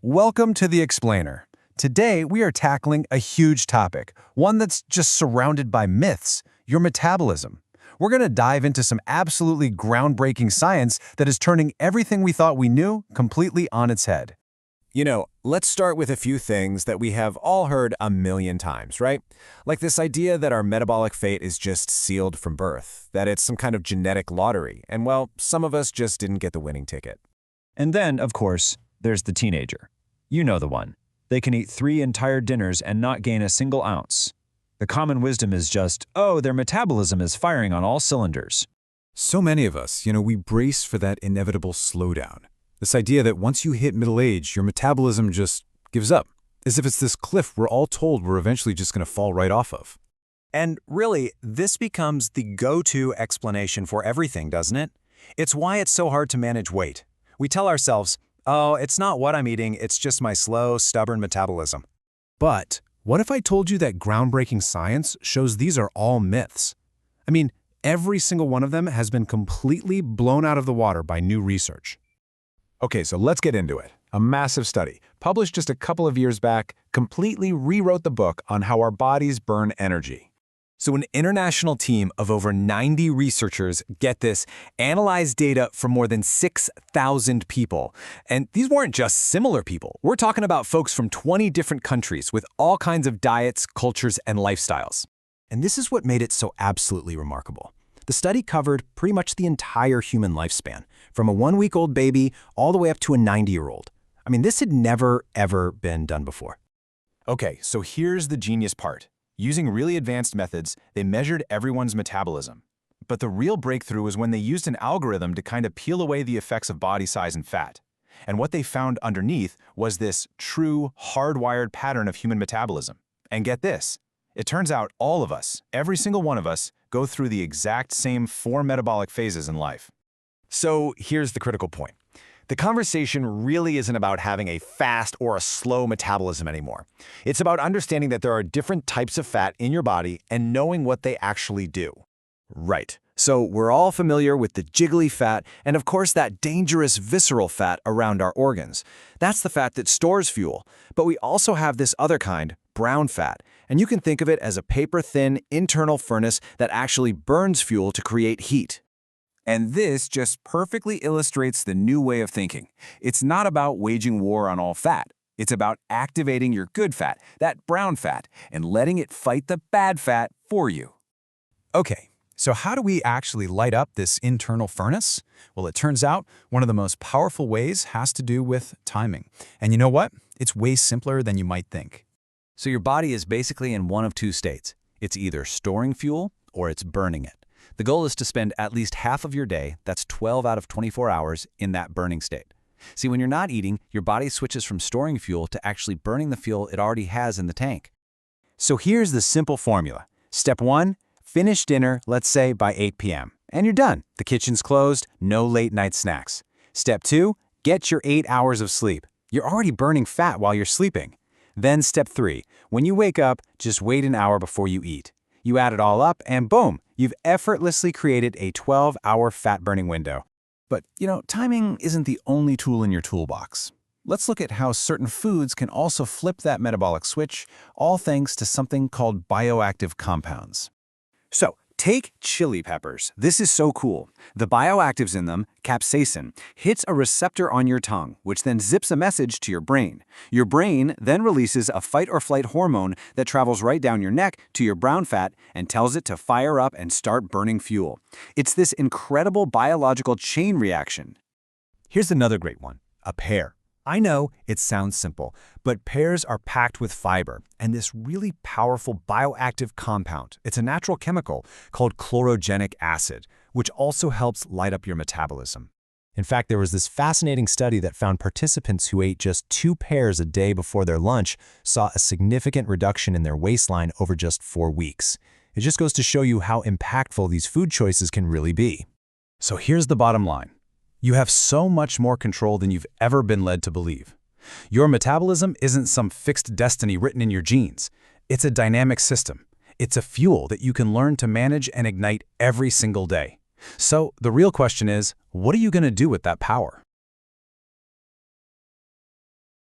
Welcome to The Explainer. Today, we are tackling a huge topic, one that's just surrounded by myths, your metabolism. We're going to dive into some absolutely groundbreaking science that is turning everything we thought we knew completely on its head. Let's start with a few things that we have all heard a million times, right? Like this idea that our metabolic fate is just sealed from birth, that it's some kind of genetic lottery, and well, some of us just didn't get the winning ticket. And then, of course, there's the teenager. You know the one. They can eat 3 entire dinners and not gain a single ounce. The common wisdom is just, oh, their metabolism is firing on all cylinders. So many of us, we brace for that inevitable slowdown. This idea that once you hit middle age, your metabolism just gives up, as if it's this cliff we're all told we're eventually just going to fall right off of. And really, this becomes the go-to explanation for everything, doesn't it? It's why it's so hard to manage weight. We tell ourselves, oh, it's not what I'm eating, it's just my slow, stubborn metabolism. But what if I told you that groundbreaking science shows these are all myths? Every single one of them has been completely blown out of the water by new research. Okay, so let's get into it. A massive study, published just a couple of years back, completely rewrote the book on how our bodies burn energy. So an international team of over 90 researchers, get this, analyzed data from more than 6,000 people. And these weren't just similar people. We're talking about folks from 20 different countries with all kinds of diets, cultures, and lifestyles. And this is what made it so absolutely remarkable. The study covered pretty much the entire human lifespan, from a 1-week-old baby all the way up to a 90-year-old. This had never, ever been done before. Okay, so here's the genius part. Using really advanced methods, they measured everyone's metabolism. But the real breakthrough was when they used an algorithm to kind of peel away the effects of body size and fat. And what they found underneath was this true, hardwired pattern of human metabolism. And get this, it turns out all of us, every single one of us, go through the exact same 4 metabolic phases in life. So here's the critical point. The conversation really isn't about having a fast or a slow metabolism anymore. It's about understanding that there are different types of fat in your body and knowing what they actually do. Right. So we're all familiar with the jiggly fat and, of course, that dangerous visceral fat around our organs. That's the fat that stores fuel. But we also have this other kind, brown fat, and you can think of it as a paper-thin internal furnace that actually burns fuel to create heat. And this just perfectly illustrates the new way of thinking. It's not about waging war on all fat. It's about activating your good fat, that brown fat, and letting it fight the bad fat for you. Okay, so how do we actually light up this internal furnace? Well, it turns out one of the most powerful ways has to do with timing. And you know what? It's way simpler than you might think. So your body is basically in one of 2 states. It's either storing fuel or it's burning it. The goal is to spend at least half of your day, that's 12 out of 24 hours, in that burning state. See, when you're not eating, your body switches from storing fuel to actually burning the fuel it already has in the tank. So here's the simple formula. Step 1, finish dinner, let's say by 8 p.m. And you're done. The kitchen's closed, no late night snacks. Step 2, get your 8 hours of sleep. You're already burning fat while you're sleeping. Then step 3, when you wake up, just wait an hour before you eat. You add it all up and boom, you've effortlessly created a 12-hour fat-burning window. But, timing isn't the only tool in your toolbox. Let's look at how certain foods can also flip that metabolic switch, all thanks to something called bioactive compounds. So, take chili peppers. This is so cool. The bioactives in them, capsaicin, hits a receptor on your tongue, which then zips a message to your brain. Your brain then releases a fight-or-flight hormone that travels right down your neck to your brown fat and tells it to fire up and start burning fuel. It's this incredible biological chain reaction. Here's another great one, a pear. I know it sounds simple, but pears are packed with fiber and this really powerful bioactive compound. It's a natural chemical called chlorogenic acid, which also helps light up your metabolism. In fact, there was this fascinating study that found participants who ate just 2 pears a day before their lunch saw a significant reduction in their waistline over just 4 weeks. It just goes to show you how impactful these food choices can really be. So here's the bottom line. You have so much more control than you've ever been led to believe. Your metabolism isn't some fixed destiny written in your genes. It's a dynamic system. It's a fuel that you can learn to manage and ignite every single day. So the real question is, what are you going to do with that power?